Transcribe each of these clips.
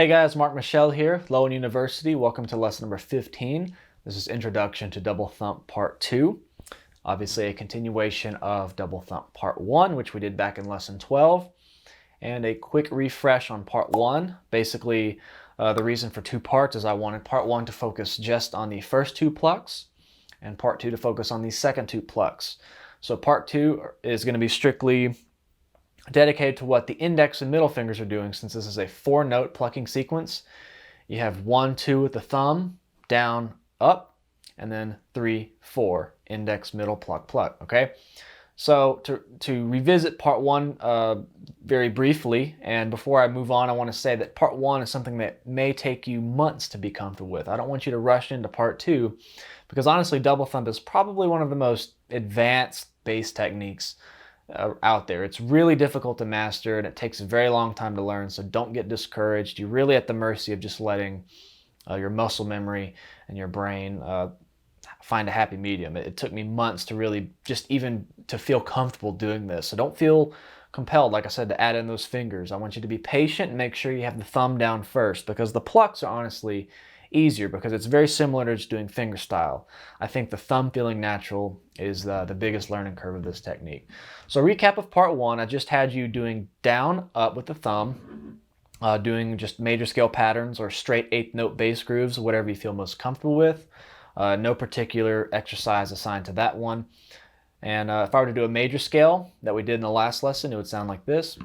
Hey guys, Michell here, Lowen University. Welcome to lesson number 15. This is Introduction to Double Thump Part 2. Obviously a continuation of Double Thump Part 1, which we did back in lesson 12. And a quick refresh on Part 1. Basically, the reason for two parts is I wanted Part 1 to focus just on the first two plucks, and Part 2 to focus on the second two plucks. So Part 2 is going to be strictly dedicated to what the index and middle fingers are doing, since this is a 4-note plucking sequence. You have 1, 2 with the thumb, down, up, and then 3, 4, index, middle, pluck, pluck, okay? So to revisit Part 1 very briefly, and before I move on, I want to say that Part 1 is something that may take you months to be comfortable with. I don't want you to rush into Part 2, because honestly, double thump is probably one of the most advanced bass techniques out there. It's really difficult to master and it takes a very long time to learn, so don't get discouraged. You're really at the mercy of just letting your muscle memory and your brain find a happy medium. It took me months to really just even to feel comfortable doing this, so don't feel compelled, like I said, to add in those fingers. I want you to be patient and make sure you have the thumb down first, because the plucks are honestly easier because it's very similar to just doing finger style. I think the thumb feeling natural is the biggest learning curve of this technique. So recap of Part 1, I just had you doing down, up with the thumb, doing just major scale patterns or straight 8th note bass grooves, whatever you feel most comfortable with. No particular exercise assigned to that one. And if I were to do a major scale that we did in the last lesson, it would sound like this.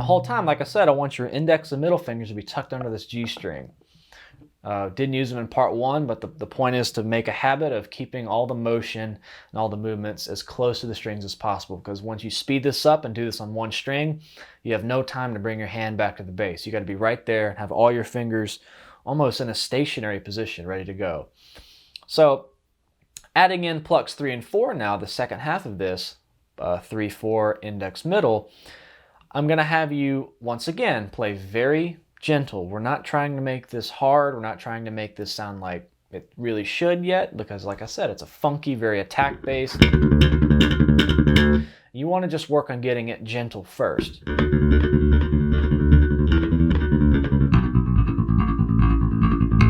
Whole time, like I said, I want your index and middle fingers to be tucked under this G string. Didn't use them in Part 1, but the point is to make a habit of keeping all the motion and all the movements as close to the strings as possible, because once you speed this up and do this on one string, you have no time to bring your hand back to the bass. You got to be right there and have all your fingers almost in a stationary position, ready to go. So adding in plucks 3 and 4 now, the second half of this, 3, 4, index, middle, I'm going to have you, once again, play very gentle. We're not trying to make this hard. We're not trying to make this sound like it really should yet, because like I said, it's a funky, very attack-based. You want to just work on getting it gentle first.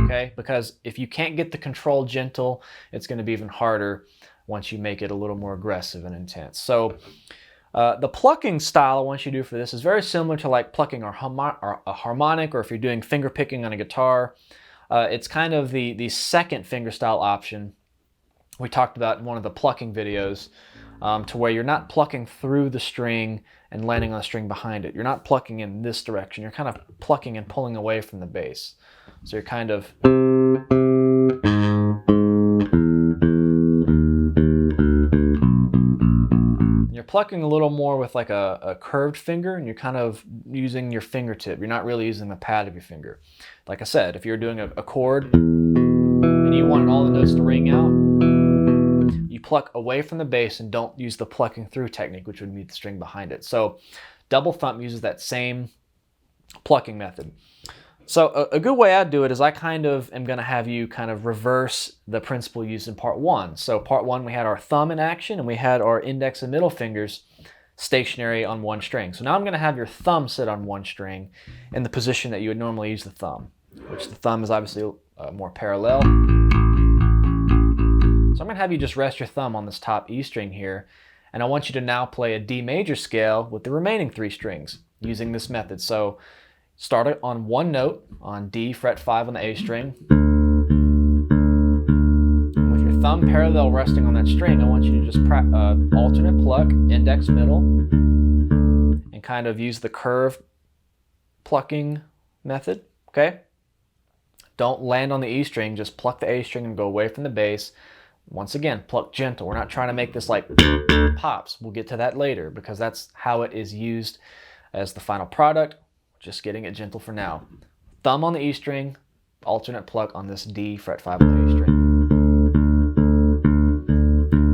Okay? Because if you can't get the control gentle, it's going to be even harder once you make it a little more aggressive and intense. So the plucking style I want you to do for this is very similar to like plucking a harmonic, or if you're doing finger picking on a guitar. It's kind of the second finger style option we talked about in one of the plucking videos, to where you're not plucking through the string and landing on the string behind it. You're not plucking in this direction. You're kind of plucking and pulling away from the bass. So you're kind of... plucking a little more with like a curved finger, and you're kind of using your fingertip. You're not really using the pad of your finger. Like I said, if you're doing a chord and you want all the notes to ring out, you pluck away from the bass and don't use the plucking through technique, which would be the string behind it. So double thump uses that same plucking method. So a good way I'd do it is I kind of am going to have you kind of reverse the principle used in Part 1. So Part 1, we had our thumb in action and we had our index and middle fingers stationary on one string. So now I'm going to have your thumb sit on one string in the position that you would normally use the thumb, which the thumb is obviously more parallel. So I'm going to have you just rest your thumb on this top E string here, and I want you to now play a D major scale with the remaining 3 strings using this method. So start it on one note, on D, fret 5 on the A string. And with your thumb parallel resting on that string, I want you to just alternate pluck, index, middle, and kind of use the curved plucking method, okay? Don't land on the E string, just pluck the A string and go away from the bass. Once again, pluck gentle. We're not trying to make this like pops. We'll get to that later, because that's how it is used as the final product. Just getting it gentle for now. Thumb on the E string, alternate pluck on this D, fret 5 on the A string.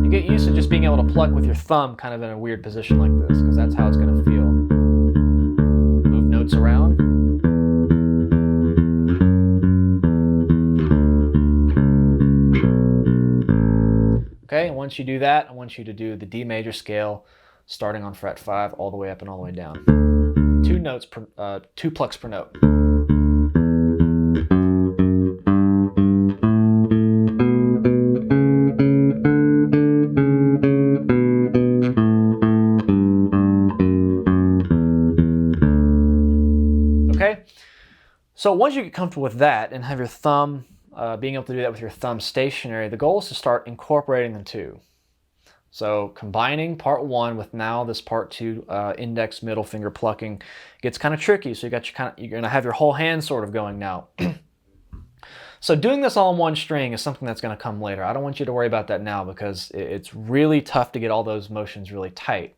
You get used to just being able to pluck with your thumb kind of in a weird position like this, because that's how it's going to feel. Move notes around. Okay, and once you do that, I want you to do the D major scale, starting on fret 5 all the way up and all the way down. 2 notes per, 2 plucks per note. Okay, so once you get comfortable with that and have your thumb, being able to do that with your thumb stationary, the goal is to start incorporating the two. So combining part 1 with now this part 2 index middle finger plucking gets kind of tricky. So you're going to have your whole hand sort of going now. So doing this all in one string is something that's going to come later. I don't want you to worry about that now because it's really tough to get all those motions really tight.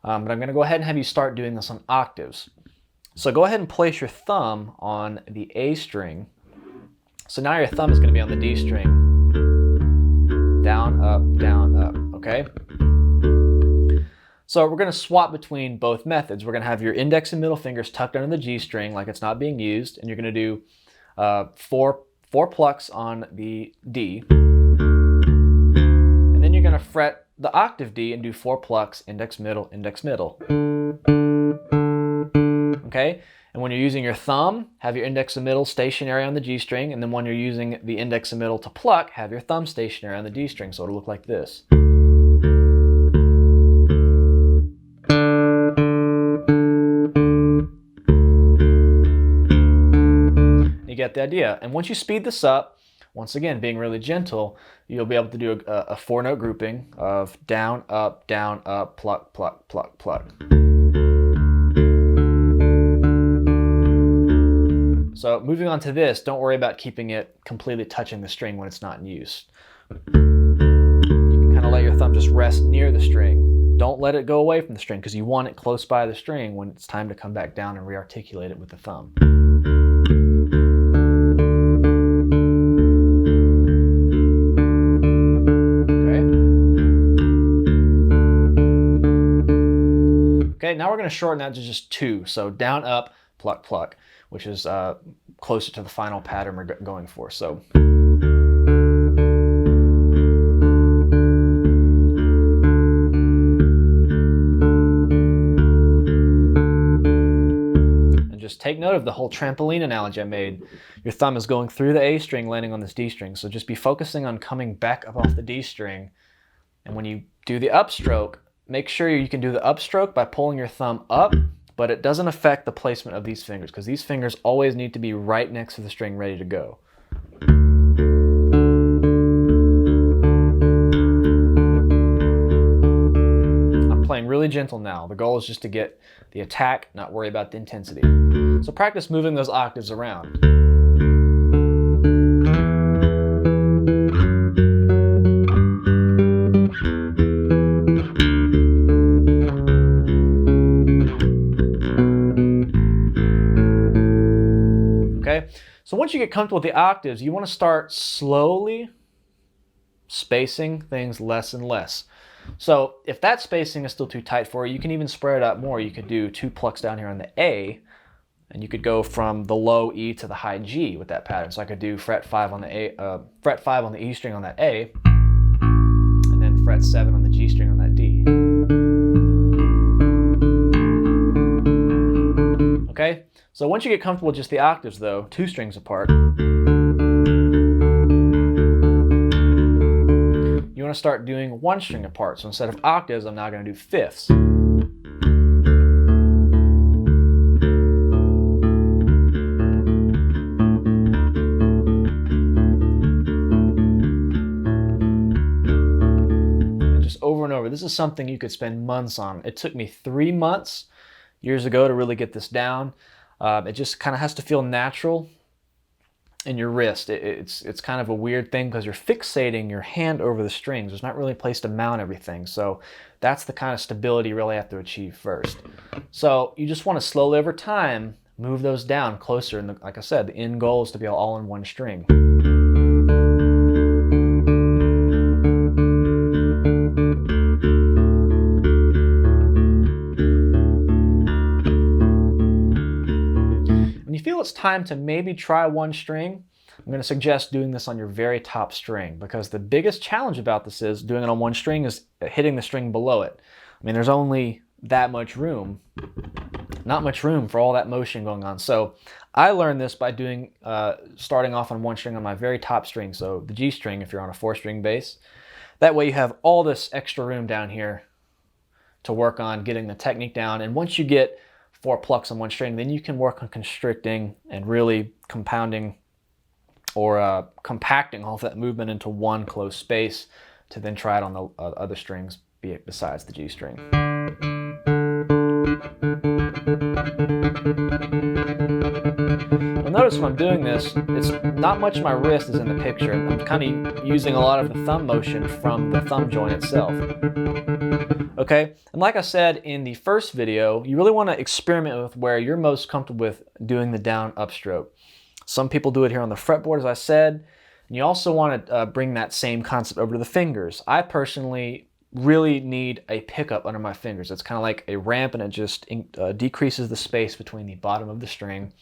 But I'm going to go ahead and have you start doing this on octaves. So go ahead and place your thumb on the A string. So now your thumb is going to be on the D string. Down, up, okay? So we're going to swap between both methods. We're going to have your index and middle fingers tucked under the G string like it's not being used, and you're going to do four plucks on the D. And then you're going to fret the octave D and do 4 plucks, index, middle, index, middle. Okay? And when you're using your thumb, have your index and middle stationary on the G string, and then when you're using the index and middle to pluck, have your thumb stationary on the D string, so it'll look like this. You get the idea. And once you speed this up, once again, being really gentle, you'll be able to do a 4-note grouping of down, up, pluck, pluck, pluck, pluck. So moving on to this, don't worry about keeping it completely touching the string when it's not in use. You can kind of let your thumb just rest near the string. Don't let it go away from the string because you want it close by the string when it's time to come back down and rearticulate it with the thumb. Okay, now we're going to shorten that to just 2. So down, up, pluck, pluck, which is closer to the final pattern we're going for. So and just take note of the whole trampoline analogy I made. Your thumb is going through the A string, landing on this D string. So just be focusing on coming back up off the D string. And when you do the upstroke, make sure you can do the upstroke by pulling your thumb up, but it doesn't affect the placement of these fingers because these fingers always need to be right next to the string ready to go. I'm playing really gentle now. The goal is just to get the attack, not worry about the intensity. So practice moving those octaves around. So once you get comfortable with the octaves, you want to start slowly spacing things less and less. So if that spacing is still too tight for you, you can even spread it out more. You could do 2 plucks down here on the A, and you could go from the low E to the high G with that pattern. So I could do fret 5 on the A, fret 5 on the E string on that A, and then fret 7 on the G string on that D. Okay? So once you get comfortable with just the octaves though, 2 strings apart, you want to start doing 1 string apart. So instead of octaves, I'm now going to do fifths. And just over and over. This is something you could spend months on. It took me 3 months years ago to really get this down. It just kind of has to feel natural in your wrist. It's kind of a weird thing because you're fixating your hand over the strings. There's not really a place to mount everything. So that's the kind of stability you really have to achieve first. So you just want to slowly over time move those down closer. And like I said, the end goal is to be all in 1 string. When you feel it's time to maybe try 1 string, I'm going to suggest doing this on your very top string, because the biggest challenge about this is doing it on one string is hitting the string below it. I mean, there's only that much room, not much room for all that motion going on. So I learned this by doing starting off on one string on my very top string, so the G string if you're on a 4-string bass. That way you have all this extra room down here to work on getting the technique down. And once you get 4 plucks on one string, then you can work on constricting and really compounding or compacting all of that movement into one closed space to then try it on the other strings besides the G string. You'll notice when I'm doing this, it's not much of my wrist is in the picture. I'm kind of using a lot of the thumb motion from the thumb joint itself. Okay, and like I said in the first video, you really want to experiment with where you're most comfortable with doing the down upstroke. Some people do it here on the fretboard, as I said, and you also want to bring that same concept over to the fingers. I personally really need a pickup under my fingers. It's kind of like a ramp, and it just decreases the space between the bottom of the string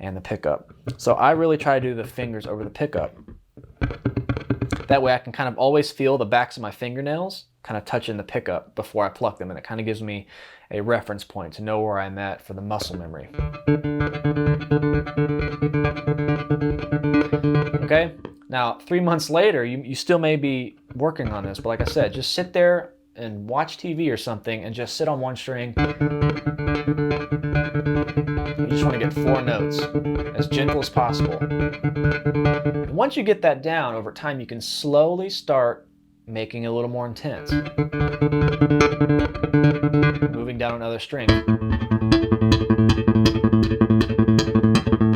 and the pickup. So I really try to do the fingers over the pickup. That way I can kind of always feel the backs of my fingernails kind of touching the pickup before I pluck them, and it kind of gives me a reference point to know where I'm at for the muscle memory. Okay, now 3 months later, you still may be working on this, but like I said, just sit there and watch TV or something and just sit on one string. You just want to get 4 notes, as gentle as possible. And once you get that down, over time you can slowly start making it a little more intense. Moving down on other strings. And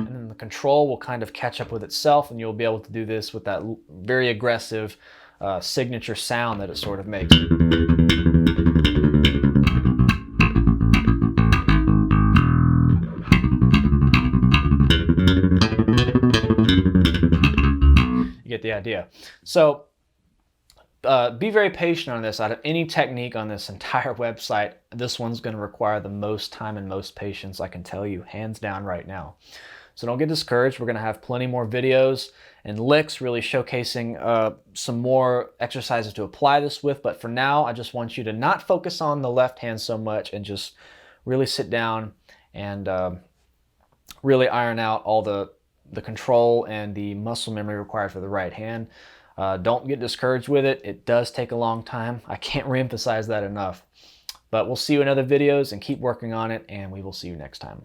then the control will kind of catch up with itself, and you'll be able to do this with that very aggressive signature sound that it sort of makes. You get the idea. So be very patient on this. Out of any technique on this entire website, this one's going to require the most time and most patience, I can tell you, hands down right now. So don't get discouraged. We're going to have plenty more videos and licks really showcasing some more exercises to apply this with. But for now, I just want you to not focus on the left hand so much and just really sit down and really iron out all the control and the muscle memory required for the right hand. Don't get discouraged with it. It does take a long time. I can't reemphasize that enough. But we'll see you in other videos, and keep working on it, and we will see you next time.